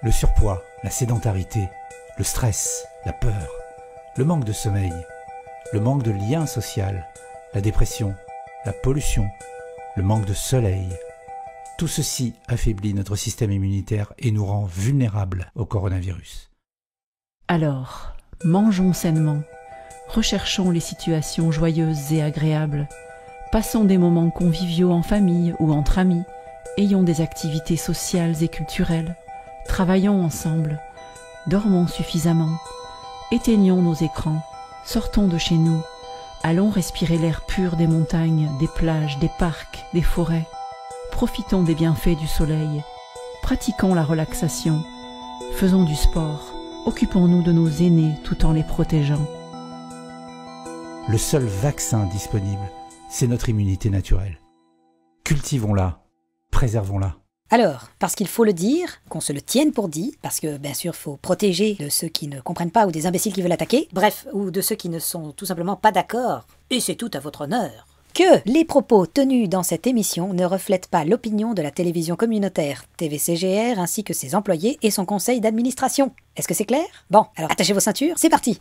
Le surpoids, la sédentarité, le stress, la peur, le manque de sommeil, le manque de lien social, la dépression, la pollution, le manque de soleil. Tout ceci affaiblit notre système immunitaire et nous rend vulnérables au coronavirus. Alors, mangeons sainement, recherchons les situations joyeuses et agréables, passons des moments conviviaux en famille ou entre amis, ayons des activités sociales et culturelles, travaillons ensemble, dormons suffisamment, éteignons nos écrans, sortons de chez nous, allons respirer l'air pur des montagnes, des plages, des parcs, des forêts, profitons des bienfaits du soleil, pratiquons la relaxation, faisons du sport, occupons-nous de nos aînés tout en les protégeant. Le seul vaccin disponible, c'est notre immunité naturelle. Cultivons-la, préservons-la. Alors, parce qu'il faut le dire, qu'on se le tienne pour dit, parce que bien sûr, faut protéger de ceux qui ne comprennent pas ou des imbéciles qui veulent attaquer, bref, ou de ceux qui ne sont tout simplement pas d'accord, et c'est tout à votre honneur, que les propos tenus dans cette émission ne reflètent pas l'opinion de la télévision communautaire TVCGR ainsi que ses employés et son conseil d'administration. Est-ce que c'est clair? Bon, alors attachez vos ceintures, c'est parti!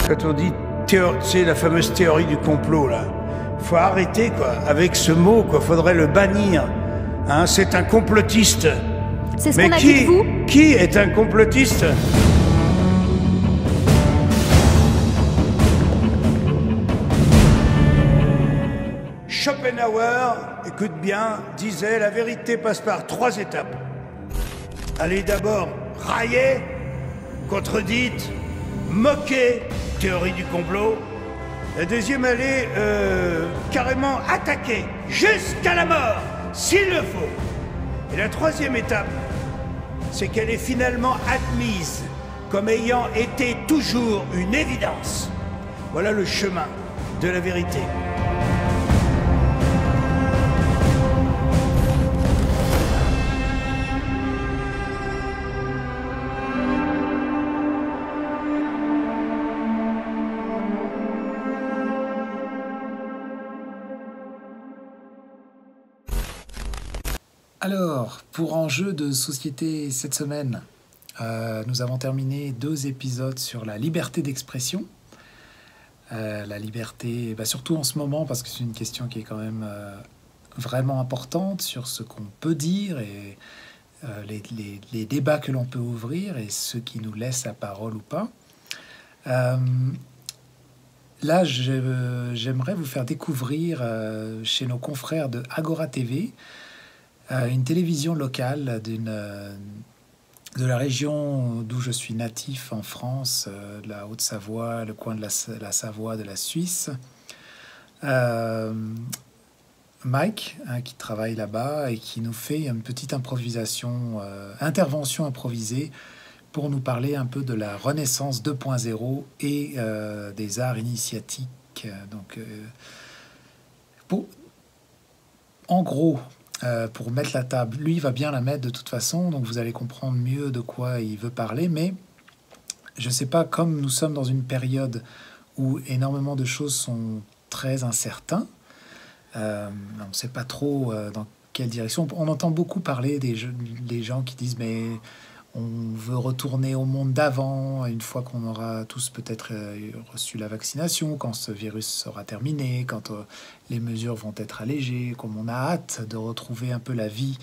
Quand on dit c'est la fameuse théorie du complot, là, faut arrêter, quoi, avec ce mot, quoi, faudrait le bannir. Hein, c'est un complotiste. C'est ce qu'on a dit de vous. Qui est un complotiste? Schopenhauer, écoute bien, disait la vérité passe par 3 étapes. Allez d'abord railler, contredite, moquer, théorie du complot. La deuxième, allait carrément attaquer jusqu'à la mort, s'il le faut. Et la troisième étape, c'est qu'elle est finalement admise comme ayant été toujours une évidence. Voilà le chemin de la vérité. Alors, pour enjeu de société cette semaine, nous avons terminé 2 épisodes sur la liberté d'expression. La liberté, surtout en ce moment, parce que c'est une question qui est quand même vraiment importante sur ce qu'on peut dire et les débats que l'on peut ouvrir et ceux qui nous laissent la parole ou pas. Là, j'aimerais vous faire découvrir chez nos confrères de Agora TV une télévision locale de la région d'où je suis natif en France, de la Haute-Savoie, le coin de la Savoie, de la Suisse. Mike, qui travaille là-bas et qui nous fait une petite intervention improvisée pour nous parler un peu de la Renaissance 2.0 et des arts initiatiques. En gros, pour mettre la table, lui il va bien la mettre de toute façon, donc vous allez comprendre mieux de quoi il veut parler, mais je ne sais pas, comme nous sommes dans une période où énormément de choses sont très incertaines, on ne sait pas trop dans quelle direction. On entend beaucoup parler des gens qui disent mais on veut retourner au monde d'avant, une fois qu'on aura tous peut-être reçu la vaccination, quand ce virus sera terminé, quand les mesures vont être allégées, comme on a hâte de retrouver un peu la vie,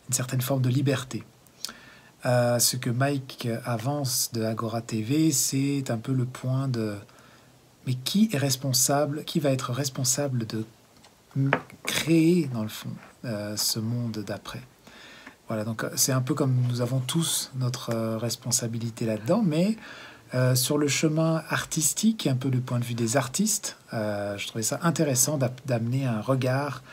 une certaine forme de liberté. Ce que Mike avance de Agora TV, c'est un peu le point de... Mais qui est responsable, qui va être responsable de créer, dans le fond, ce monde d'après? Voilà, donc c'est un peu comme nous avons tous notre responsabilité là-dedans, mais sur le chemin artistique, un peu du point de vue des artistes, je trouvais ça intéressant d'amener un regard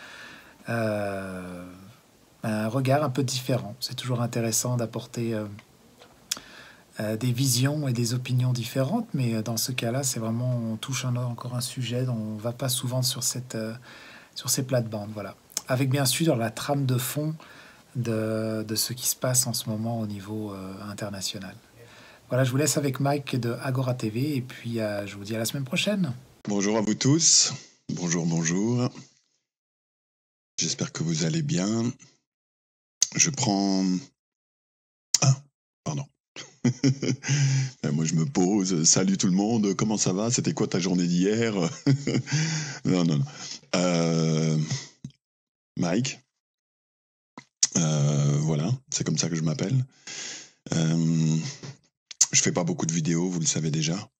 un peu différent. C'est toujours intéressant d'apporter des visions et des opinions différentes, mais dans ce cas-là, c'est vraiment, on touche encore un sujet dont on ne va pas souvent sur ces plates-bandes. Voilà. Avec bien sûr la trame de fond de ce qui se passe en ce moment au niveau international. Voilà, je vous laisse avec Mike de Agora TV et puis je vous dis à la semaine prochaine. Bonjour à vous tous. Bonjour, bonjour. J'espère que vous allez bien. Je prends... Ah, pardon. Moi, je me pose. Salut tout le monde. Comment ça va? C'était quoi ta journée d'hier? Non, non, non. Mike. Voilà, c'est comme ça que je m'appelle. Je fais pas beaucoup de vidéos, vous le savez déjà.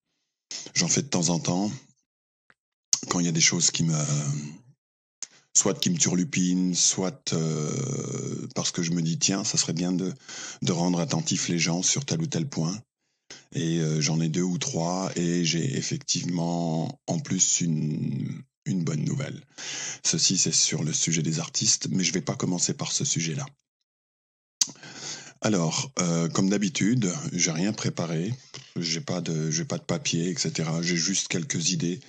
J'en fais de temps en temps. Quand il y a des choses qui me... soit qui me turlupinent, soit parce que je me dis, tiens, ça serait bien de rendre attentifs les gens sur tel ou tel point. Et j'en ai 2 ou 3, et j'ai effectivement en plus une bonne nouvelle. Ceci, c'est sur le sujet des artistes, mais je vais pas commencer par ce sujet-là. Alors, comme d'habitude, j'ai rien préparé, j'ai pas de papier, etc. J'ai juste quelques idées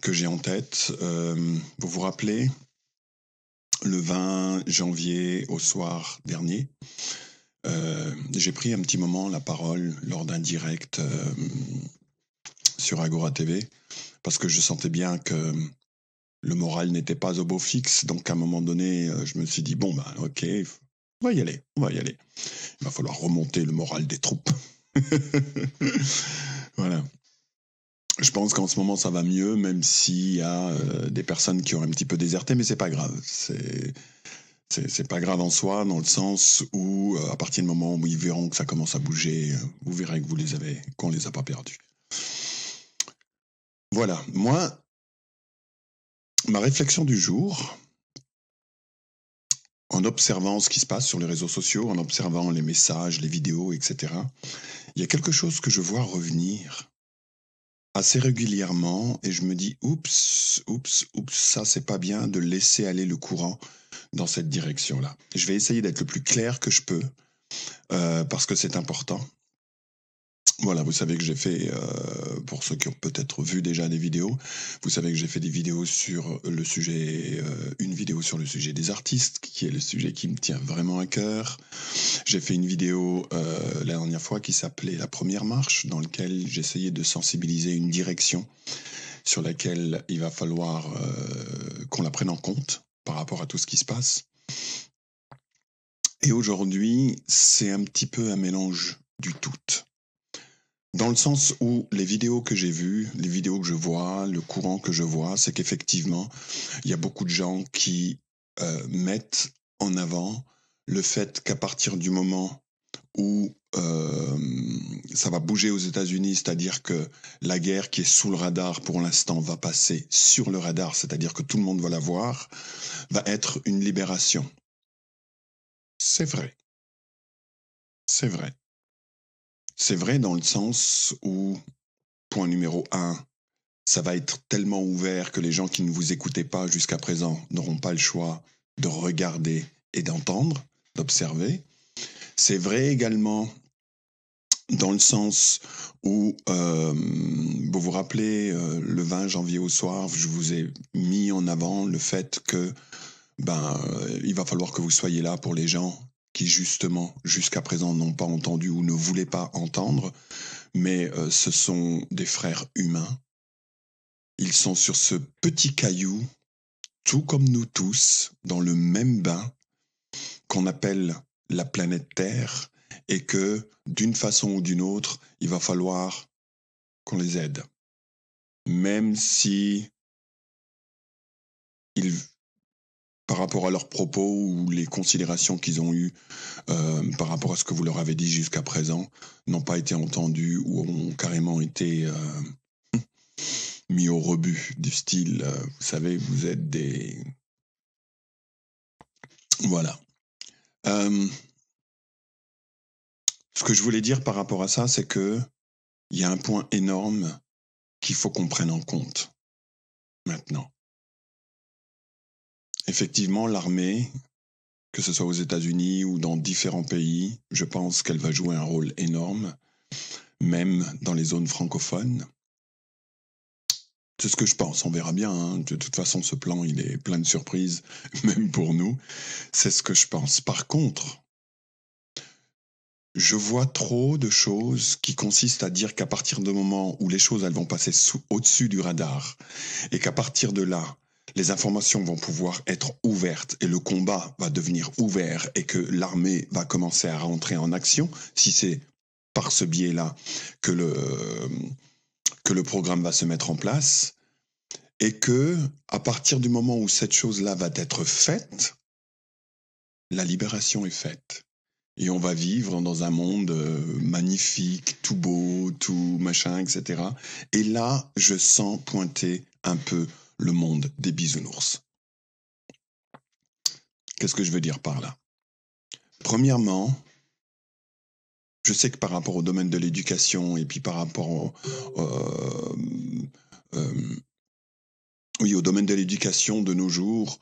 que j'ai en tête. Vous vous rappelez, le 20 janvier au soir dernier, j'ai pris un petit moment la parole lors d'un direct sur Agora TV, parce que je sentais bien que le moral n'était pas au beau fixe, donc à un moment donné, je me suis dit, bon, ben ok, on va y aller. Il va falloir remonter le moral des troupes. Voilà. Je pense qu'en ce moment, ça va mieux, même s'il y a des personnes qui ont un petit peu déserté, mais c'est pas grave. C'est pas grave en soi, dans le sens où, à partir du moment où ils verront que ça commence à bouger, vous verrez que qu'on les a pas perdus. Voilà. Moi, ma réflexion du jour, en observant ce qui se passe sur les réseaux sociaux, en observant les messages, les vidéos, etc., il y a quelque chose que je vois revenir assez régulièrement et je me dis, oups, ça c'est pas bien de laisser aller le courant dans cette direction-là. Je vais essayer d'être le plus clair que je peux parce que c'est important. Voilà, vous savez que j'ai fait, pour ceux qui ont peut-être vu déjà des vidéos, vous savez que j'ai fait des vidéos sur le sujet, une vidéo sur le sujet des artistes, qui est le sujet qui me tient vraiment à cœur. J'ai fait une vidéo la dernière fois qui s'appelait La Première Marche, dans laquelle j'essayais de sensibiliser une direction sur laquelle il va falloir qu'on la prenne en compte par rapport à tout ce qui se passe. Et aujourd'hui, c'est un petit peu un mélange du tout. Dans le sens où les vidéos que j'ai vues, les vidéos que je vois, le courant que je vois, c'est qu'effectivement, il y a beaucoup de gens qui mettent en avant le fait qu'à partir du moment où ça va bouger aux États-Unis, c'est-à-dire que la guerre qui est sous le radar pour l'instant va passer sur le radar, c'est-à-dire que tout le monde va la voir, va être une libération. C'est vrai. C'est vrai. C'est vrai dans le sens où, point numéro 1, ça va être tellement ouvert que les gens qui ne vous écoutaient pas jusqu'à présent n'auront pas le choix de regarder et d'entendre, d'observer. C'est vrai également dans le sens où, vous vous rappelez, le 20 janvier au soir, je vous ai mis en avant le fait que il va falloir que vous soyez là pour les gens qui justement, jusqu'à présent, n'ont pas entendu ou ne voulaient pas entendre, mais ce sont des frères humains. Ils sont sur ce petit caillou, tout comme nous tous, dans le même bain qu'on appelle la planète Terre, et que, d'une façon ou d'une autre, il va falloir qu'on les aide. Même si par rapport à leurs propos ou les considérations qu'ils ont eues par rapport à ce que vous leur avez dit jusqu'à présent, n'ont pas été entendus ou ont carrément été mis au rebut, du style, vous savez, vous êtes des... Voilà. Ce que je voulais dire par rapport à ça, c'est que il y a un point énorme qu'il faut qu'on prenne en compte maintenant. Effectivement, l'armée, que ce soit aux États-Unis ou dans différents pays, je pense qu'elle va jouer un rôle énorme, même dans les zones francophones. C'est ce que je pense, on verra bien. Hein. De toute façon, ce plan, il est plein de surprises, même pour nous. C'est ce que je pense. Par contre, Je vois trop de choses qui consistent à dire qu'à partir du moment où les choses elles vont passer au-dessus du radar et qu'à partir de là, les informations vont pouvoir être ouvertes et le combat va devenir ouvert et que l'armée va commencer à rentrer en action, si c'est par ce biais-là que le programme va se mettre en place, et que à partir du moment où cette chose-là va être faite, la libération est faite. Et on va vivre dans un monde magnifique, tout beau, tout machin, etc. Et là, je sens pointer un peu le monde des bisounours. Qu'est-ce que je veux dire par là? Premièrement, je sais que par rapport au domaine de l'éducation et puis par rapport au domaine de l'éducation de nos jours,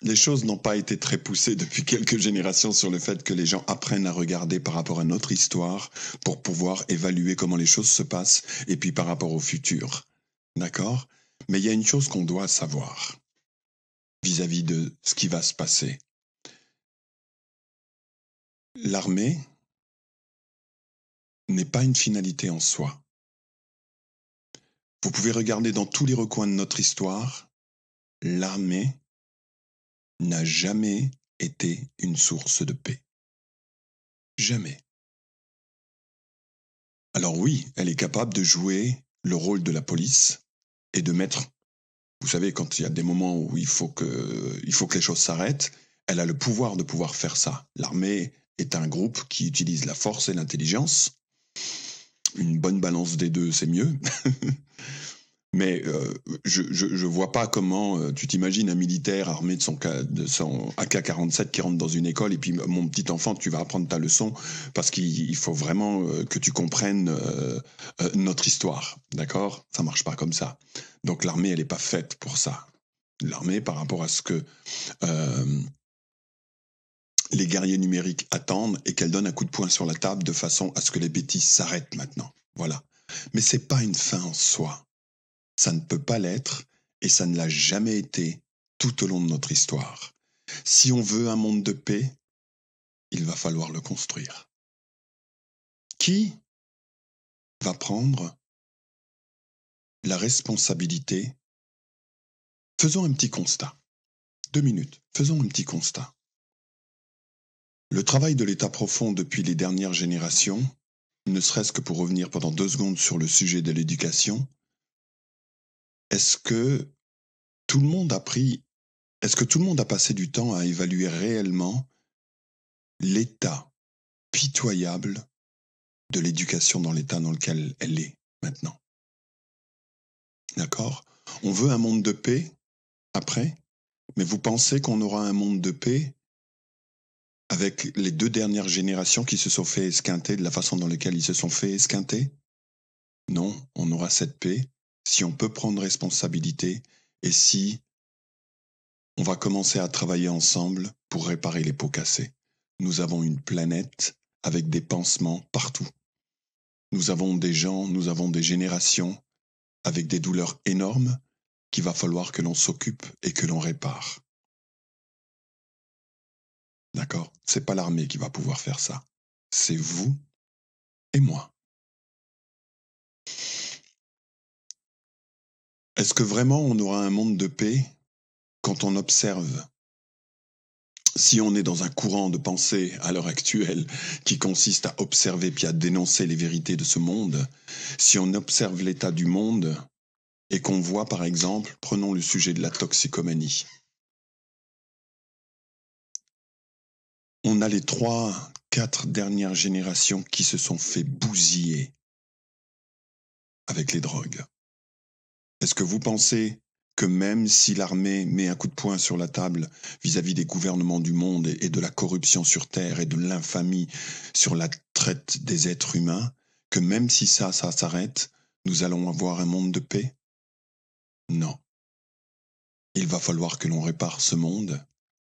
les choses n'ont pas été très poussées depuis quelques générations sur le fait que les gens apprennent à regarder par rapport à notre histoire pour pouvoir évaluer comment les choses se passent et puis par rapport au futur. D'accord? Mais il y a une chose qu'on doit savoir vis-à-vis de ce qui va se passer. L'armée n'est pas une finalité en soi. Vous pouvez regarder dans tous les recoins de notre histoire, l'armée n'a jamais été une source de paix. Jamais. Alors oui, elle est capable de jouer le rôle de la police et de mettre, vous savez, quand il y a des moments où il faut que les choses s'arrêtent, elle a le pouvoir de pouvoir faire ça. L'armée est un groupe qui utilise la force et l'intelligence. Une bonne balance des deux, c'est mieux. Mais je vois pas comment tu t'imagines un militaire armé de son AK-47 qui rentre dans une école et puis mon petit enfant, tu vas apprendre ta leçon parce qu'il faut vraiment que tu comprennes notre histoire, d'accord? Ça marche pas comme ça. Donc l'armée, elle est pas faite pour ça. L'armée, par rapport à ce que les guerriers numériques attendent et qu'elle donne un coup de poing sur la table de façon à ce que les bêtises s'arrêtent maintenant. Voilà. Mais c'est pas une fin en soi. Ça ne peut pas l'être, et ça ne l'a jamais été tout au long de notre histoire. Si on veut un monde de paix, il va falloir le construire. Qui va prendre la responsabilité? Faisons un petit constat. 2 minutes, faisons un petit constat. Le travail de l'État profond depuis les dernières générations, ne serait-ce que pour revenir pendant 2 secondes sur le sujet de l'éducation, est-ce que tout le monde a passé du temps à évaluer réellement l'état pitoyable de l'éducation dans l'état dans lequel elle est maintenant? D'accord? On veut un monde de paix après, mais vous pensez qu'on aura un monde de paix avec les 2 dernières générations qui se sont fait esquinter de la façon dans laquelle ils se sont fait esquinter? Non, on aura cette paix si on peut prendre responsabilité et si on va commencer à travailler ensemble pour réparer les pots cassés. Nous avons une planète avec des pansements partout. Nous avons des gens, nous avons des générations avec des douleurs énormes qu'il va falloir que l'on s'occupe et que l'on répare. D'accord? C'est pas l'armée qui va pouvoir faire ça. C'est vous et moi. Est-ce que vraiment on aura un monde de paix quand on observe, si on est dans un courant de pensée à l'heure actuelle qui consiste à observer puis à dénoncer les vérités de ce monde, si on observe l'état du monde et qu'on voit par exemple, prenons le sujet de la toxicomanie. On a les 3, 4 dernières générations qui se sont fait bousiller avec les drogues. Est-ce que vous pensez que même si l'armée met un coup de poing sur la table vis-à-vis des gouvernements du monde et de la corruption sur Terre et de l'infamie sur la traite des êtres humains, que même si ça s'arrête, nous allons avoir un monde de paix? Non. Il va falloir que l'on répare ce monde.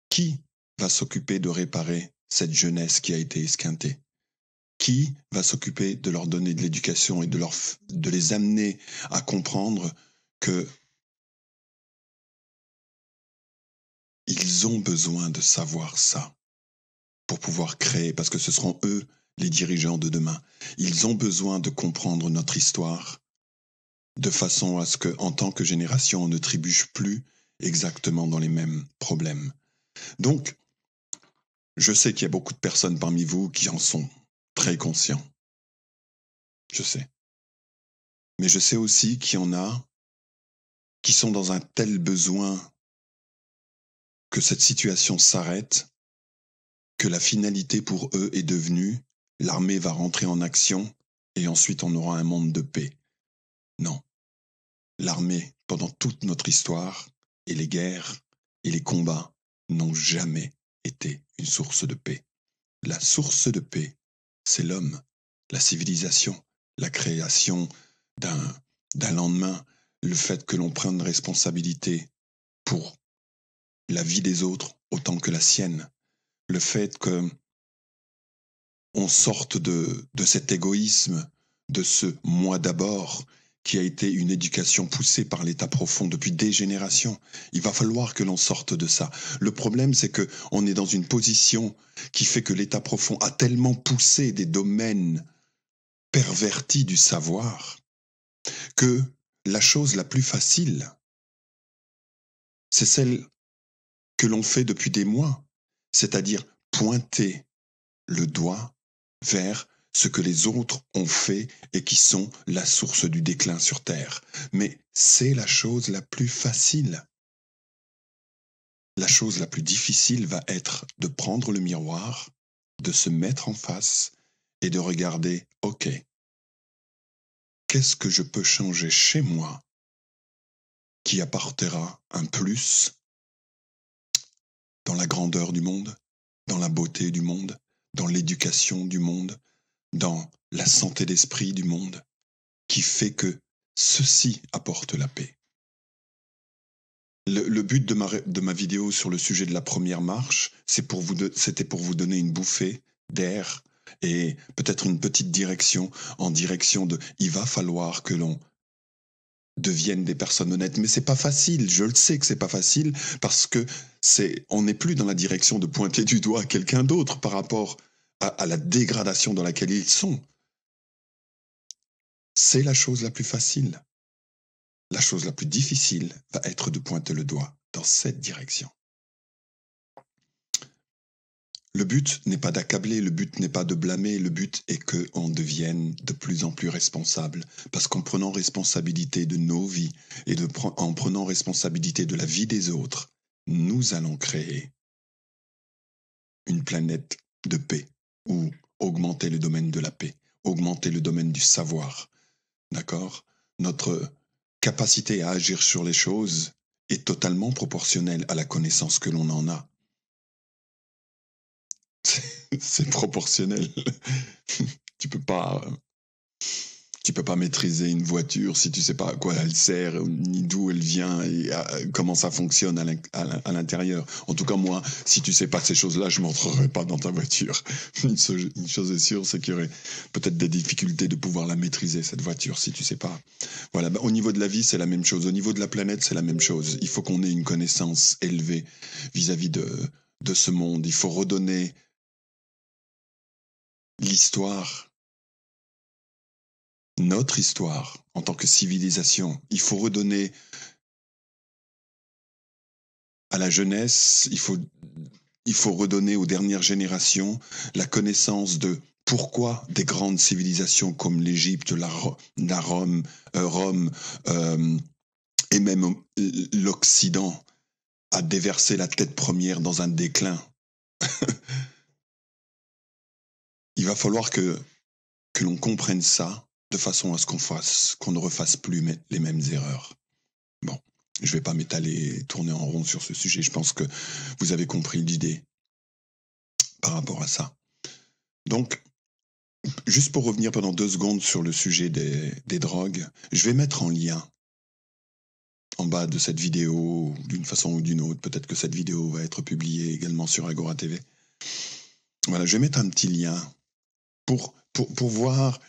Qui va s'occuper de réparer cette jeunesse qui a été esquintée? Qui va s'occuper de leur donner de l'éducation et de les amener à comprendre que ils ont besoin de savoir ça. pour pouvoir créer, parce que ce seront eux les dirigeants de demain. Ils ont besoin de comprendre notre histoire de façon à ce que, en tant que génération, on ne trébuche plus exactement dans les mêmes problèmes. Donc, je sais qu'il y a beaucoup de personnes parmi vous qui en sont très conscients. Je sais. Mais je sais aussi qu'il y en a qui sont dans un tel besoin que cette situation s'arrête, que la finalité pour eux est devenue « l'armée va rentrer en action et ensuite on aura un monde de paix ». Non. L'armée, pendant toute notre histoire, et les guerres et les combats n'ont jamais été une source de paix. La source de paix, c'est l'homme, la civilisation, la création d'un lendemain, le fait que l'on prenne responsabilité pour la vie des autres autant que la sienne, le fait que on sorte de cet égoïsme, de ce « moi d'abord », qui a été une éducation poussée par l'état profond depuis des générations. Il va falloir que l'on sorte de ça. Le problème, c'est qu'on est dans une position qui fait que l'état profond a tellement poussé des domaines pervertis du savoir que la chose la plus facile, c'est celle que l'on fait depuis des mois, c'est-à-dire pointer le doigt vers ce que les autres ont fait et qui sont la source du déclin sur Terre. Mais c'est la chose la plus facile. La chose la plus difficile va être de prendre le miroir, de se mettre en face et de regarder, ok, qu'est-ce que je peux changer chez moi qui apportera un plus dans la grandeur du monde, dans la beauté du monde, dans l'éducation du monde, dans la santé d'esprit du monde, qui fait que ceci apporte la paix. Le but de ma vidéo sur le sujet de la première marche, c'était pour vous donner une bouffée d'air et peut-être une petite direction en direction de « il va falloir que l'on devienne des personnes honnêtes ». Mais c'est pas facile, je le sais que c'est pas facile, parce que on n'est plus dans la direction de pointer du doigt quelqu'un d'autre par rapport à la dégradation dans laquelle ils sont. C'est la chose la plus facile. La chose la plus difficile va être de pointer le doigt dans cette direction. Le but n'est pas d'accabler, le but n'est pas de blâmer, le but est qu'on devienne de plus en plus responsable. Parce qu'en prenant responsabilité de nos vies et en prenant responsabilité de la vie des autres, nous allons créer une planète de paix, ou augmenter le domaine de la paix, augmenter le domaine du savoir. D'accord ? Notre capacité à agir sur les choses est totalement proportionnelle à la connaissance que l'on en a. C'est proportionnel. Tu peux pas maîtriser une voiture si tu sais pas à quoi elle sert, ni d'où elle vient et comment ça fonctionne à l'intérieur. En tout cas, moi, si tu sais pas ces choses-là, je m'entrerai pas dans ta voiture. Une chose est sûre, c'est qu'il y aurait peut-être des difficultés de pouvoir la maîtriser, cette voiture, si tu sais pas. Voilà. Au niveau de la vie, c'est la même chose. Au niveau de la planète, c'est la même chose. Il faut qu'on ait une connaissance élevée vis-à-vis de ce monde. Il faut redonner l'histoire, notre histoire en tant que civilisation. Il faut redonner à la jeunesse, il faut redonner aux dernières générations la connaissance de pourquoi des grandes civilisations comme l'Égypte, Rome, et même l'Occident a déversé la tête première dans un déclin. Il va falloir que l'on comprenne ça de façon à ce qu'on ne refasse plus les mêmes erreurs. Bon, je ne vais pas m'étaler, tourner en rond sur ce sujet. Je pense que vous avez compris l'idée par rapport à ça. Donc, juste pour revenir pendant 2 secondes sur le sujet des drogues, je vais mettre en lien en bas de cette vidéo, d'une façon ou d'une autre. Peut-être que cette vidéo va être publiée également sur Agora TV. Voilà, je vais mettre un petit lien pour voir,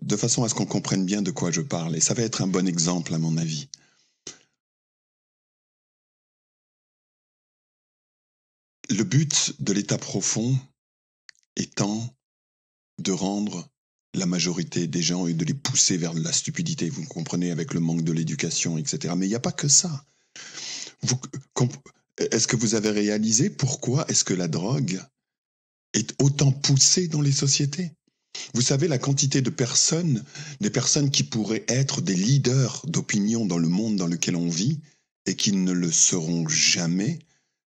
de façon à ce qu'on comprenne bien de quoi je parle. Et ça va être un bon exemple, à mon avis. Le but de l'état profond, étant de rendre la majorité des gens et de les pousser vers la stupidité, vous comprenez, avec le manque de l'éducation, etc. Mais il n'y a pas que ça. Est-ce que vous avez réalisé pourquoi est-ce que la drogue est autant poussée dans les sociétés? Vous savez la quantité de personnes, des personnes qui pourraient être des leaders d'opinion dans le monde dans lequel on vit et qui ne le seront jamais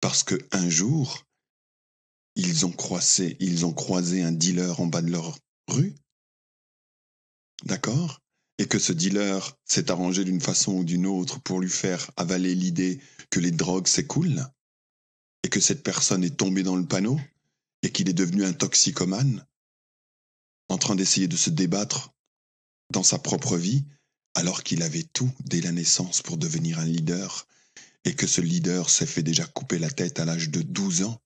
parce qu'un jour, ils ont croisé un dealer en bas de leur rue, d'accord? Et que ce dealer s'est arrangé d'une façon ou d'une autre pour lui faire avaler l'idée que les drogues c'est cool, et que cette personne est tombée dans le panneau, et qu'il est devenu un toxicomane, en train d'essayer de se débattre dans sa propre vie, alors qu'il avait tout dès la naissance pour devenir un leader, et que ce leader s'est fait déjà couper la tête à l'âge de 12 ans,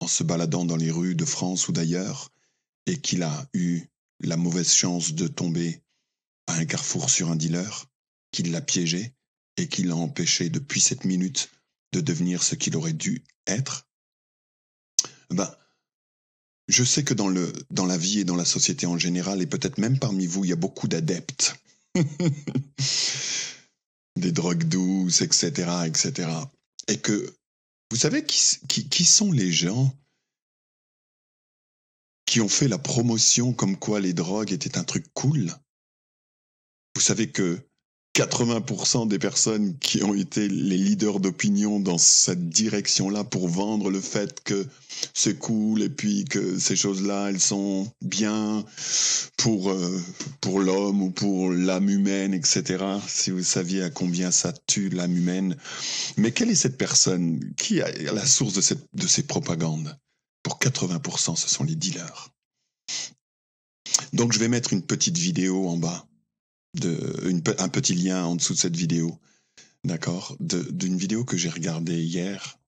en se baladant dans les rues de France ou d'ailleurs, et qu'il a eu la mauvaise chance de tomber à un carrefour sur un dealer, qu'il l'a piégé, et qui l'a empêché depuis cette minute de devenir ce qu'il aurait dû être. Je sais que dans la vie et dans la société en général, et peut-être même parmi vous, il y a beaucoup d'adeptes des drogues douces, etc., etc. Et que, vous savez qui sont les gens qui ont fait la promotion comme quoi les drogues étaient un truc cool? Vous savez que 80% des personnes qui ont été les leaders d'opinion dans cette direction-là pour vendre le fait que c'est cool et puis que ces choses-là, elles sont bien pour l'homme ou pour l'âme humaine, etc. Si vous saviez à combien ça tue l'âme humaine. Mais quelle est cette personne qui est la source de ces propagandes? Pour 80%, ce sont les dealers. Donc je vais mettre une petite vidéo en bas. Un petit lien en dessous de cette vidéo, d'accord, d'une vidéo que j'ai regardée hier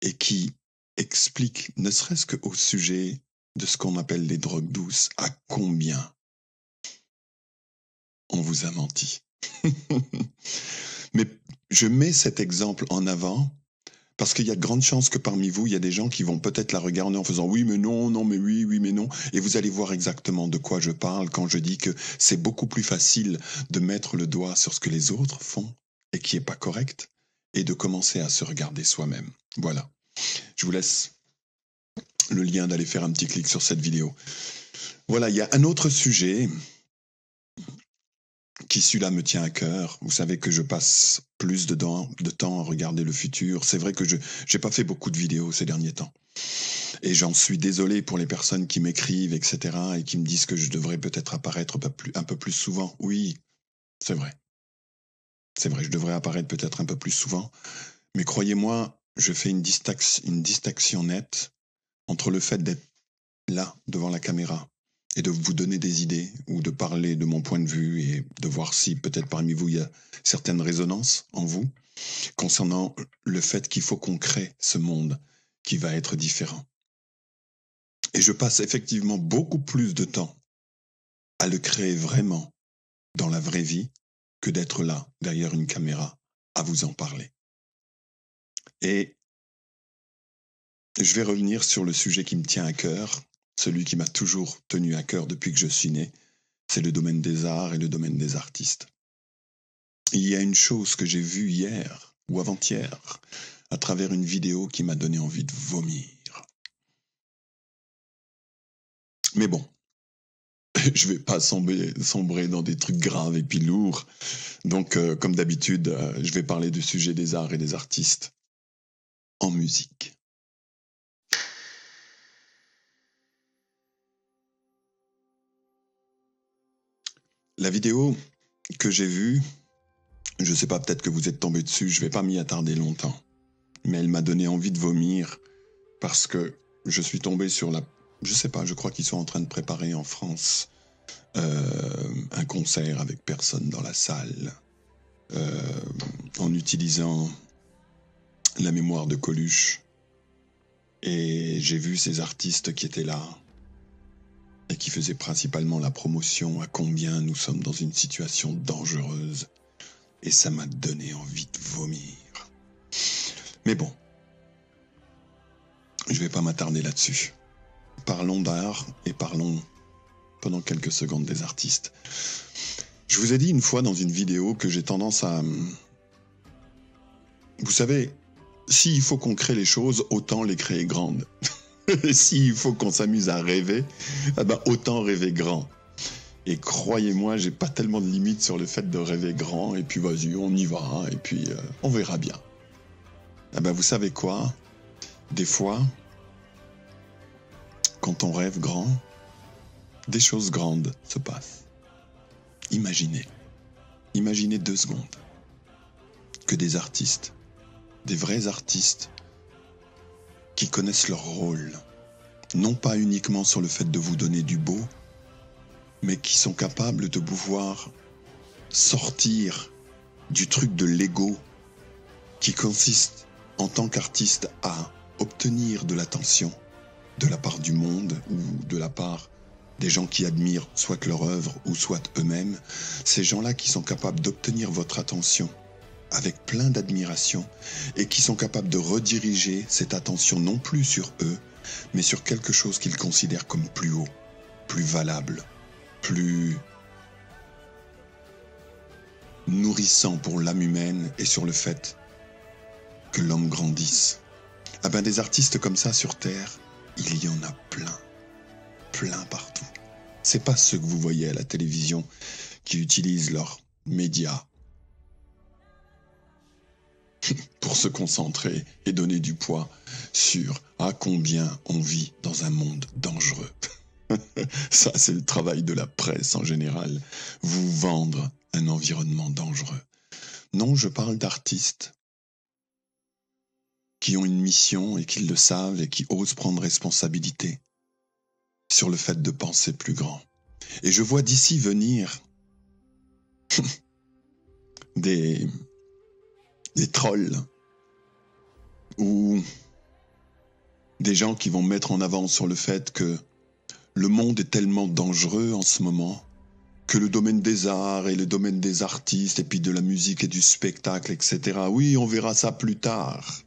et qui explique, ne serait-ce qu'au sujet de ce qu'on appelle les drogues douces, à combien on vous a menti. Mais je mets cet exemple en avant parce qu'il y a de grandes chances que parmi vous, il y a des gens qui vont peut-être la regarder en faisant « oui, mais non, non, mais oui, oui, mais non ». Et vous allez voir exactement de quoi je parle quand je dis que c'est beaucoup plus facile de mettre le doigt sur ce que les autres font et qui n'est pas correct et de commencer à se regarder soi-même. Voilà. Je vous laisse le lien d'aller faire un petit clic sur cette vidéo. Voilà, il y a un autre sujet qui celui-là me tient à cœur. Vous savez que je passe plus de temps à regarder le futur. C'est vrai que je n'ai pas fait beaucoup de vidéos ces derniers temps. Et j'en suis désolé pour les personnes qui m'écrivent, etc. et qui me disent que je devrais peut-être apparaître un peu plus souvent. Oui, c'est vrai. C'est vrai, je devrais apparaître peut-être un peu plus souvent. Mais croyez-moi, je fais une distinction nette entre le fait d'être là, devant la caméra, et de vous donner des idées ou de parler de mon point de vue et de voir si peut-être parmi vous il y a certaines résonances en vous concernant le fait qu'il faut qu'on crée ce monde qui va être différent. Et je passe effectivement beaucoup plus de temps à le créer vraiment dans la vraie vie que d'être là, derrière une caméra, à vous en parler. Et je vais revenir sur le sujet qui me tient à cœur. Celui qui m'a toujours tenu à cœur depuis que je suis né, c'est le domaine des arts et le domaine des artistes. Il y a une chose que j'ai vue hier ou avant-hier à travers une vidéo qui m'a donné envie de vomir. Mais bon, je vais pas sombrer dans des trucs graves et puis lourds. Donc, comme d'habitude, je vais parler du sujet des arts et des artistes en musique. La vidéo que j'ai vue, je ne sais pas, peut-être que vous êtes tombé dessus, je ne vais pas m'y attarder longtemps. Mais elle m'a donné envie de vomir parce que je suis tombé sur la... Je ne sais pas, je crois qu'ils sont en train de préparer en France un concert avec personne dans la salle en utilisant la mémoire de Coluche. Et j'ai vu ces artistes qui étaient là et qui faisait principalement la promotion à combien nous sommes dans une situation dangereuse. Et ça m'a donné envie de vomir. Mais bon, Je ne vais pas m'attarder là-dessus. Parlons d'art et parlons pendant quelques secondes des artistes. Je vous ai dit une fois dans une vidéo que j'ai tendance à... Vous savez, s'il faut qu'on crée les choses, autant les créer grandes. S'il faut qu'on s'amuse à rêver, eh ben autant rêver grand. Et croyez-moi, j'ai pas tellement de limites sur le fait de rêver grand, et puis vas-y, on y va, et puis on verra bien. Eh ben vous savez quoi? Des fois, quand on rêve grand, des choses grandes se passent. Imaginez 2 secondes que des artistes, des vrais artistes, qui connaissent leur rôle, non pas uniquement sur le fait de vous donner du beau, mais qui sont capables de pouvoir sortir du truc de l'ego qui consiste en tant qu'artiste à obtenir de l'attention de la part du monde ou de la part des gens qui admirent soit leur œuvre ou soit eux-mêmes, ces gens-là qui sont capables d'obtenir votre attention avec plein d'admiration et qui sont capables de rediriger cette attention non plus sur eux, mais sur quelque chose qu'ils considèrent comme plus haut, plus valable, plus nourrissant pour l'âme humaine et sur le fait que l'homme grandisse. Ah ben des artistes comme ça sur Terre, il y en a plein partout. C'est pas ceux que vous voyez à la télévision qui utilisent leurs médias pour se concentrer et donner du poids sur à combien on vit dans un monde dangereux. Ça, c'est le travail de la presse en général, vous vendre un environnement dangereux. Non, je parle d'artistes qui ont une mission et qui le savent et qui osent prendre responsabilité sur le fait de penser plus grand. Et je vois d'ici venir des trolls ou des gens qui vont mettre en avant sur le fait que le monde est tellement dangereux en ce moment que le domaine des arts et le domaine des artistes et puis de la musique et du spectacle, etc. Oui, on verra ça plus tard.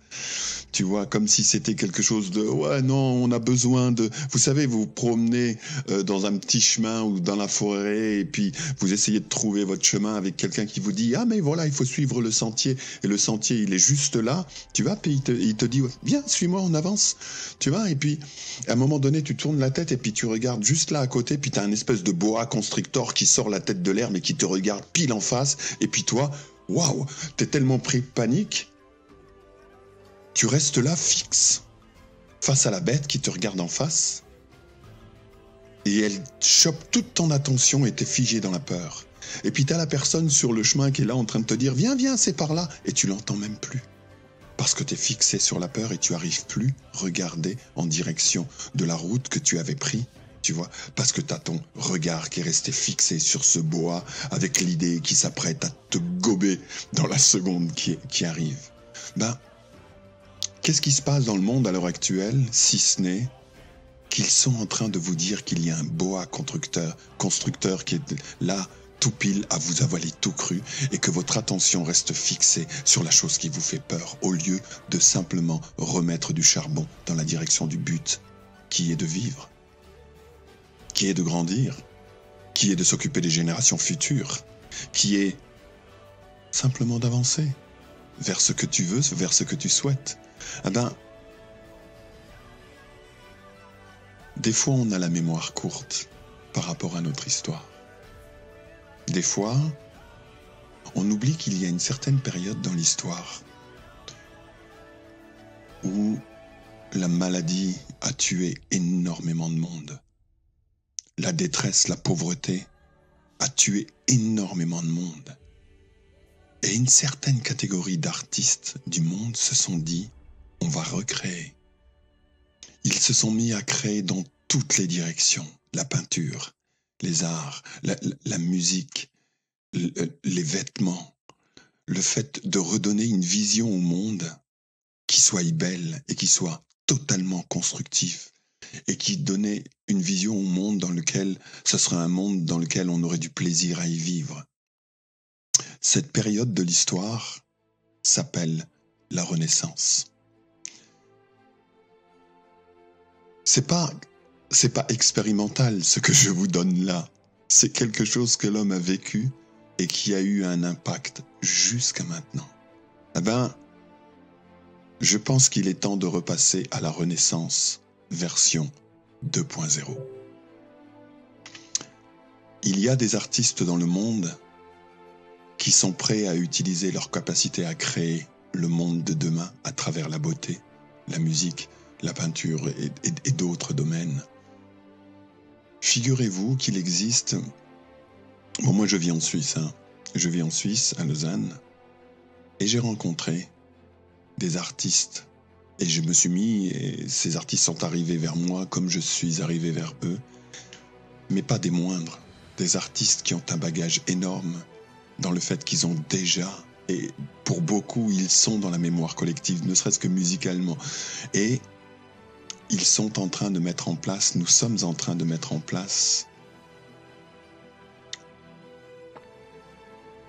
Tu vois, comme si c'était quelque chose de... Ouais, non, on a besoin de... Vous savez, vous vous promenez dans un petit chemin ou dans la forêt et puis vous essayez de trouver votre chemin avec quelqu'un qui vous dit « Ah, mais voilà, il faut suivre le sentier. » Et le sentier, il est juste là. Tu vois, puis il te dit « Viens, suis-moi, on avance. » Tu vois, et puis à un moment donné, tu tournes la tête et puis tu regardes juste là à côté, puis tu as un espèce de boa constrictor qui sort la tête de l'air mais qui te regarde pile en face. Et puis toi, waouh, t'es tellement pris de panique. Tu restes là fixe, face à la bête qui te regarde en face, et elle chope toute ton attention et t'es figé dans la peur. Et puis t'as la personne sur le chemin qui est là en train de te dire « Viens, viens, c'est par là !» Et tu l'entends même plus. Parce que t'es fixé sur la peur et tu arrives plus à regarder en direction de la route que tu avais pris, tu vois, parce que t'as ton regard qui est resté fixé sur ce boa avec l'idée qui s'apprête à te gober dans la seconde qui arrive. Ben, qu'est-ce qui se passe dans le monde à l'heure actuelle, si ce n'est qu'ils sont en train de vous dire qu'il y a un boa constructeur qui est là, tout pile, à vous avaler tout cru, et que votre attention reste fixée sur la chose qui vous fait peur, au lieu de simplement remettre du charbon dans la direction du but, qui est de vivre, qui est de grandir, qui est de s'occuper des générations futures, qui est simplement d'avancer vers ce que tu veux, vers ce que tu souhaites. Eh ben, des fois on a la mémoire courte par rapport à notre histoire. Des fois, on oublie qu'il y a une certaine période dans l'histoire où la maladie a tué énormément de monde. La détresse, la pauvreté a tué énormément de monde. Et une certaine catégorie d'artistes du monde se sont dit « on va recréer ». Ils se sont mis à créer dans toutes les directions, la peinture, les arts, la musique, les vêtements, le fait de redonner une vision au monde qui soit belle et qui soit totalement constructif et qui donnait une vision au monde dans lequel ce serait un monde dans lequel on aurait du plaisir à y vivre. Cette période de l'histoire s'appelle la Renaissance. c'est pas expérimental ce que je vous donne là. C'est quelque chose que l'homme a vécu et qui a eu un impact jusqu'à maintenant. Eh ben, je pense qu'il est temps de repasser à la Renaissance version 2.0. Il y a des artistes dans le monde qui sont prêts à utiliser leur capacité à créer le monde de demain à travers la beauté, la musique, la peinture et d'autres domaines. Figurez-vous qu'il existe... Bon, moi je vis en Suisse, hein. Je vis en Suisse, à Lausanne, et j'ai rencontré des artistes. Et je me suis mis, et ces artistes sont arrivés vers moi comme je suis arrivé vers eux, mais pas des moindres. Des artistes qui ont un bagage énorme dans le fait qu'ils ont déjà, et pour beaucoup, ils sont dans la mémoire collective, ne serait-ce que musicalement. Et ils sont en train de mettre en place, nous sommes en train de mettre en place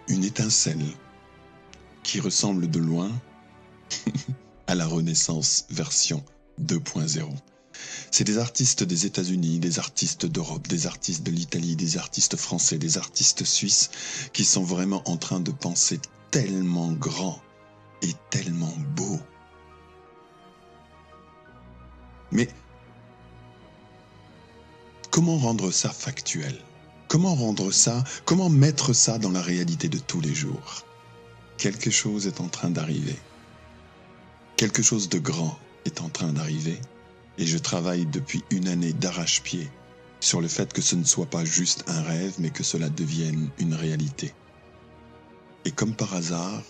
une étincelle qui ressemble de loin à la Renaissance version 2.0. C'est des artistes des États-Unis, des artistes d'Europe, des artistes de l'Italie, des artistes français, des artistes suisses qui sont vraiment en train de penser tellement grand et tellement beau. Mais comment rendre ça factuel? Comment rendre ça, comment mettre ça dans la réalité de tous les jours? Quelque chose est en train d'arriver. Quelque chose de grand est en train d'arriver. Et je travaille depuis une année d'arrache-pied sur le fait que ce ne soit pas juste un rêve, mais que cela devienne une réalité. Et comme par hasard,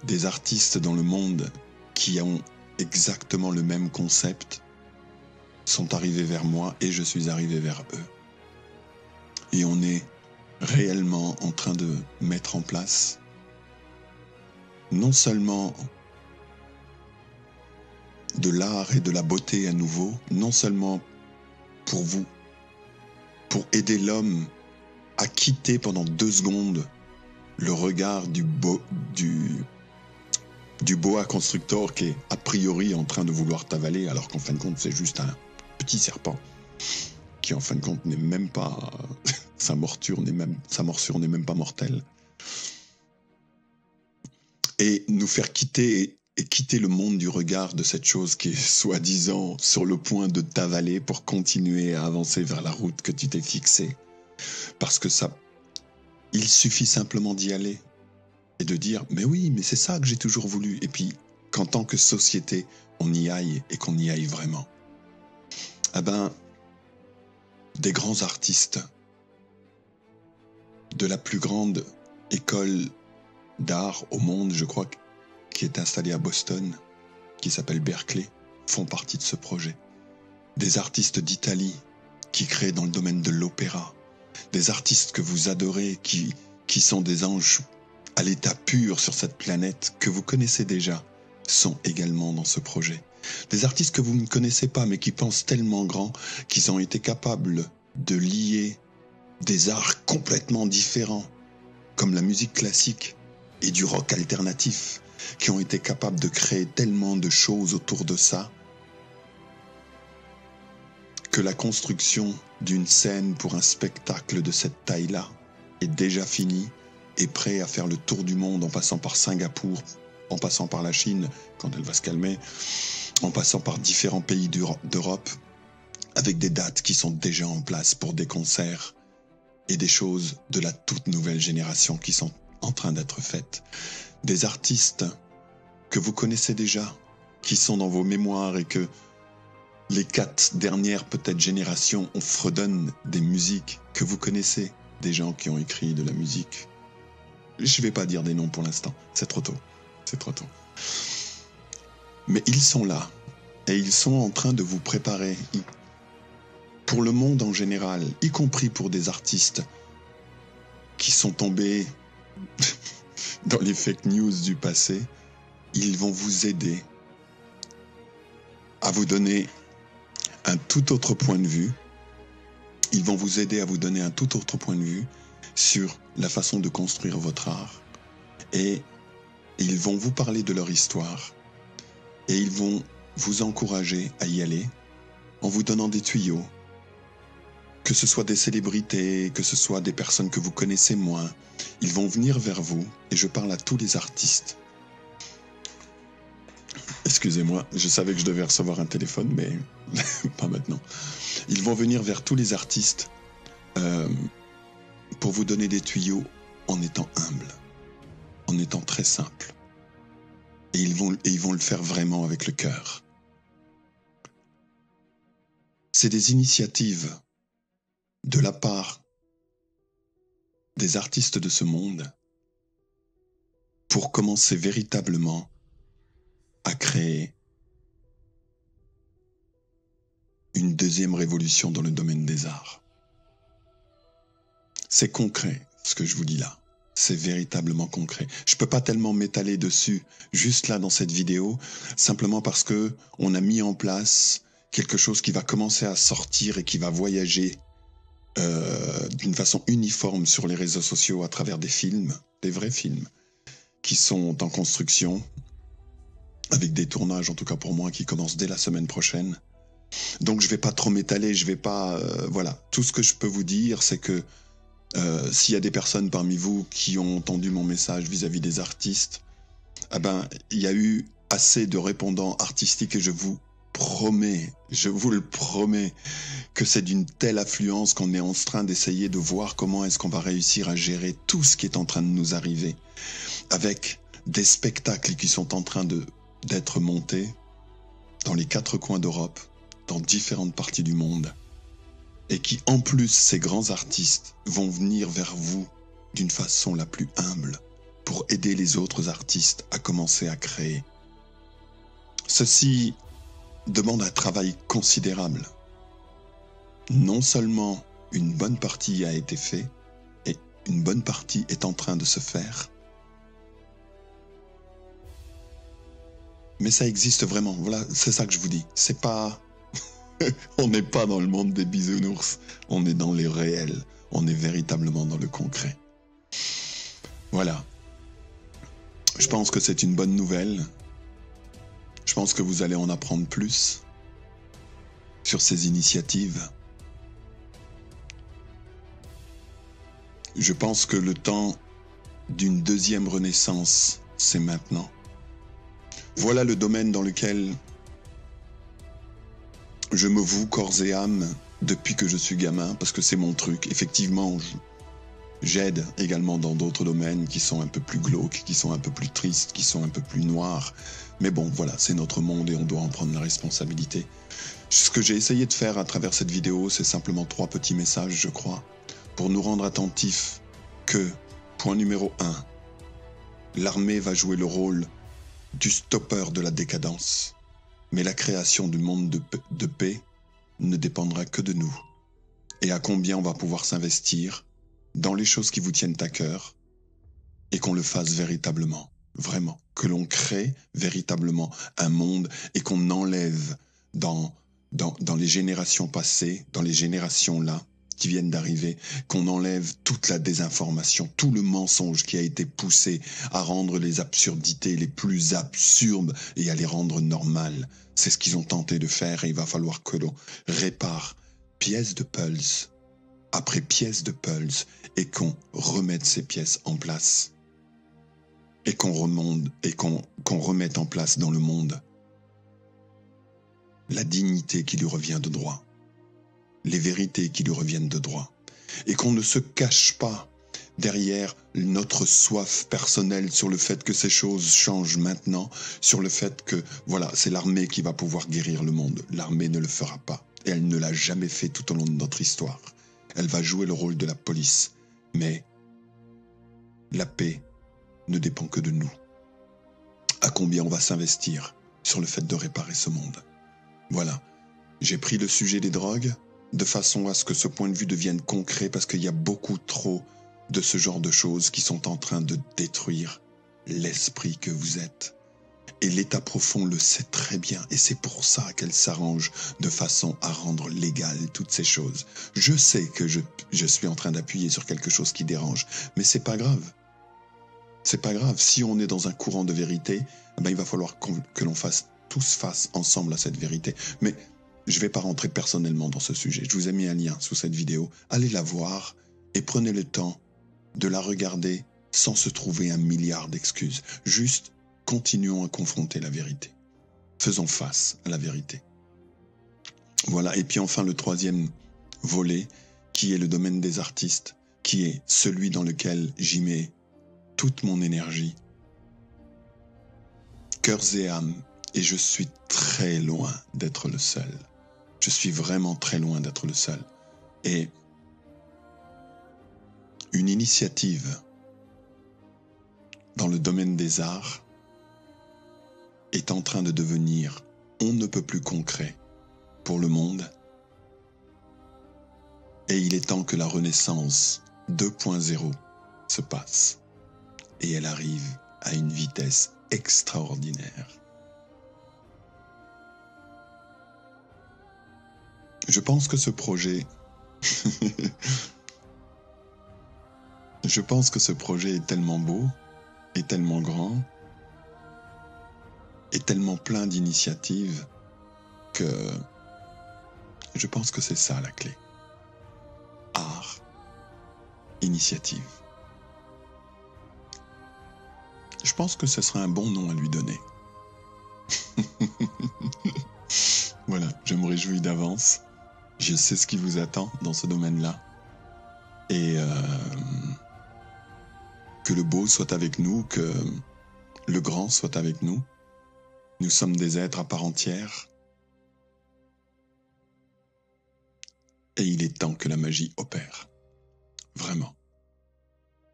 des artistes dans le monde qui ont exactement le même concept sont arrivés vers moi et je suis arrivé vers eux. Et on est réellement en train de mettre en place non seulement de l'art et de la beauté à nouveau, non seulement pour vous, pour aider l'homme à quitter pendant 2 secondes le regard du boa constrictor qui est a priori en train de vouloir t'avaler, alors qu'en fin de compte c'est juste un petit serpent qui en fin de compte n'est même pas sa morsure n'est même pas mortelle, et nous faire quitter le monde du regard de cette chose qui est soi-disant sur le point de t'avaler pour continuer à avancer vers la route que tu t'es fixée. Parce que ça, il suffit simplement d'y aller et de dire « mais oui, mais c'est ça que j'ai toujours voulu ». Et puis, qu'en tant que société, on y aille et qu'on y aille vraiment. Ah ben, des grands artistes de la plus grande école d'art au monde, je crois, qui est installée à Boston, qui s'appelle Berkeley, font partie de ce projet. Des artistes d'Italie qui créent dans le domaine de l'opéra, des artistes que vous adorez, qui sont des anges à l'état pur sur cette planète, que vous connaissez déjà, sont également dans ce projet. Des artistes que vous ne connaissez pas, mais qui pensent tellement grand, qu'ils ont été capables de lier des arts complètement différents, comme la musique classique et du rock alternatif, qui ont été capables de créer tellement de choses autour de ça, que la construction d'une scène pour un spectacle de cette taille-là est déjà finie et prêt à faire le tour du monde en passant par Singapour, en passant par la Chine, quand elle va se calmer, en passant par différents pays d'Europe, avec des dates qui sont déjà en place pour des concerts et des choses de la toute nouvelle génération qui sont en train d'être faites. Des artistes que vous connaissez déjà, qui sont dans vos mémoires et que les 4 dernières peut-être générations on fredonne des musiques que vous connaissez, des gens qui ont écrit de la musique. Je ne vais pas dire des noms pour l'instant, c'est trop tôt. C'est trop tôt. Mais ils sont là et ils sont en train de vous préparer pour le monde en général, y compris pour des artistes qui sont tombés dans les fake news du passé. Ils vont vous aider à vous donner un tout autre point de vue. Ils vont vous aider à vous donner un tout autre point de vue sur la façon de construire votre art. Et ils vont vous parler de leur histoire. Et ils vont vous encourager à y aller en vous donnant des tuyaux. Que ce soit des célébrités, que ce soit des personnes que vous connaissez moins, ils vont venir vers vous, et je parle à tous les artistes. Excusez-moi, je savais que je devais recevoir un téléphone, mais pas maintenant. Ils vont venir vers tous les artistes pour vous donner des tuyaux en étant humble, en étant très simple. Et ils vont le faire vraiment avec le cœur. C'est des initiatives de la part des artistes de ce monde pour commencer véritablement à créer une deuxième révolution dans le domaine des arts. C'est concret, ce que je vous dis là. C'est véritablement concret. Je peux pas tellement m'étaler dessus, juste là dans cette vidéo, simplement parce que on a mis en place quelque chose qui va commencer à sortir et qui va voyager d'une façon uniforme sur les réseaux sociaux à travers des films, des vrais films, qui sont en construction, avec des tournages, en tout cas pour moi, qui commencent dès la semaine prochaine. Donc je vais pas trop m'étaler, je vais pas... voilà, tout ce que je peux vous dire, c'est que s'il y a des personnes parmi vous qui ont entendu mon message vis-à-vis des artistes, eh ben, il y a eu assez de répondants artistiques et je vous le promets, que c'est d'une telle affluence qu'on est en train d'essayer de voir comment est-ce qu'on va réussir à gérer tout ce qui est en train de nous arriver, avec des spectacles qui sont en train d'être montés dans les 4 coins d'Europe, dans différentes parties du monde, et qui, en plus, ces grands artistes vont venir vers vous d'une façon la plus humble pour aider les autres artistes à commencer à créer. Ceci demande un travail considérable. Non seulement une bonne partie a été faite, et une bonne partie est en train de se faire, mais ça existe vraiment. Voilà, c'est ça que je vous dis. C'est pas... on n'est pas dans le monde des bisounours, on est dans les réels, on est véritablement dans le concret. Voilà. Je pense que c'est une bonne nouvelle. Je pense que vous allez en apprendre plus sur ces initiatives. Je pense que le temps d'une deuxième renaissance, c'est maintenant. Voilà le domaine dans lequel je me voue corps et âme depuis que je suis gamin, parce que c'est mon truc. Effectivement, j'aide également dans d'autres domaines qui sont un peu plus glauques, qui sont un peu plus tristes, qui sont un peu plus noirs. Mais bon, voilà, c'est notre monde et on doit en prendre la responsabilité. Ce que j'ai essayé de faire à travers cette vidéo, c'est simplement 3 petits messages, je crois, pour nous rendre attentifs que, point numéro 1, l'armée va jouer le rôle du stoppeur de la décadence. Mais la création du monde de paix ne dépendra que de nous. Et à combien on va pouvoir s'investir dans les choses qui vous tiennent à cœur et qu'on le fasse véritablement, vraiment. Que l'on crée véritablement un monde et qu'on enlève dans les générations passées, dans les générations là, qui viennent d'arriver, qu'on enlève toute la désinformation, tout le mensonge qui a été poussé à rendre les absurdités les plus absurdes et à les rendre normales. C'est ce qu'ils ont tenté de faire et il va falloir que l'on répare pièce de pulse après pièce de pulse et qu'on remette ces pièces en place et qu'on remette en place dans le monde la dignité qui lui revient de droit, les vérités qui lui reviennent de droit, et qu'on ne se cache pas derrière notre soif personnelle sur le fait que ces choses changent maintenant, sur le fait que, voilà, c'est l'armée qui va pouvoir guérir le monde. L'armée ne le fera pas, et elle ne l'a jamais fait tout au long de notre histoire. Elle va jouer le rôle de la police, mais la paix ne dépend que de nous. À combien on va s'investir sur le fait de réparer ce monde. Voilà, j'ai pris le sujet des drogues de façon à ce que ce point de vue devienne concret, parce qu'il y a beaucoup trop de ce genre de choses qui sont en train de détruire l'esprit que vous êtes. Et l'État profond le sait très bien, et c'est pour ça qu'elle s'arrange de façon à rendre légales toutes ces choses. Je sais que je suis en train d'appuyer sur quelque chose qui dérange, mais c'est pas grave. C'est pas grave, si on est dans un courant de vérité, ben il va falloir que l'on fasse tous face ensemble à cette vérité. Mais je ne vais pas rentrer personnellement dans ce sujet. Je vous ai mis un lien sous cette vidéo. Allez la voir et prenez le temps de la regarder sans se trouver un milliard d'excuses. Juste, continuons à confronter la vérité. Faisons face à la vérité. Voilà, et puis enfin le troisième volet, qui est le domaine des artistes, qui est celui dans lequel j'y mets toute mon énergie, cœurs et âme, et je suis très loin d'être le seul. Je suis vraiment très loin d'être le seul. Et une initiative dans le domaine des arts est en train de devenir on ne peut plus concret pour le monde. Et il est temps que la Renaissance 2.0 se passe. Et elle arrive à une vitesse extraordinaire. Je pense que ce projet... Je pense que ce projet est tellement beau, est tellement grand, est tellement plein d'initiatives que je pense que c'est ça la clé. Art, initiative. Je pense que ce serait un bon nom à lui donner. Voilà, je me réjouis d'avance. Je sais ce qui vous attend dans ce domaine-là. Et que le beau soit avec nous, que le grand soit avec nous. Nous sommes des êtres à part entière. Et il est temps que la magie opère. Vraiment.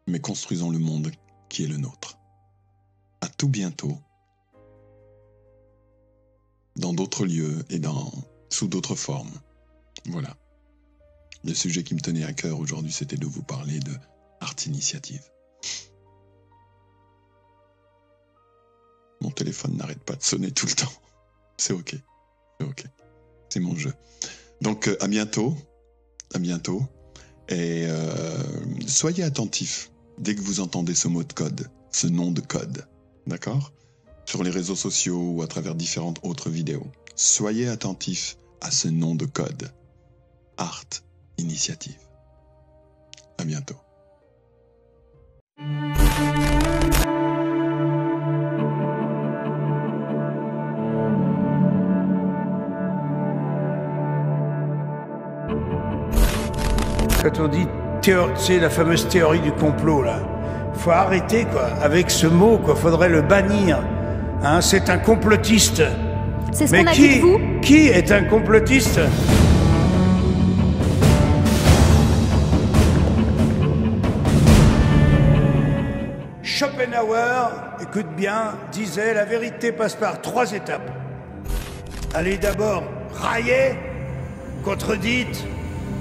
Mais construisons le monde qui est le nôtre. À tout bientôt. Dans d'autres lieux et sous d'autres formes. Voilà. Le sujet qui me tenait à cœur aujourd'hui, c'était de vous parler de Art Initiative. Mon téléphone n'arrête pas de sonner tout le temps. C'est ok. C'est ok. C'est mon jeu. Donc, à bientôt. À bientôt. Et soyez attentifs dès que vous entendez ce mot de code, ce nom de code. D'accord ? Sur les réseaux sociaux ou à travers différentes autres vidéos. Soyez attentifs à ce nom de code. Art Initiative. À bientôt. Quand on dit c'est la fameuse théorie du complot là, faut arrêter quoi avec ce mot quoi, faudrait le bannir. Hein, c'est un complotiste. C'est ce qu'on a dit de vous. Qui est un complotiste? Schopenhauer, écoute bien, disait la vérité passe par 3 étapes. Elle est d'abord raillée, contredite,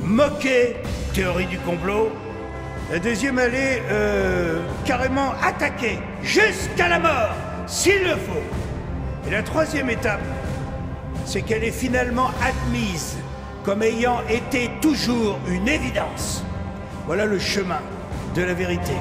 moquée, théorie du complot. La deuxième, elle est carrément attaquée, jusqu'à la mort, s'il le faut. Et la troisième étape, c'est qu'elle est finalement admise comme ayant été toujours une évidence. Voilà le chemin de la vérité.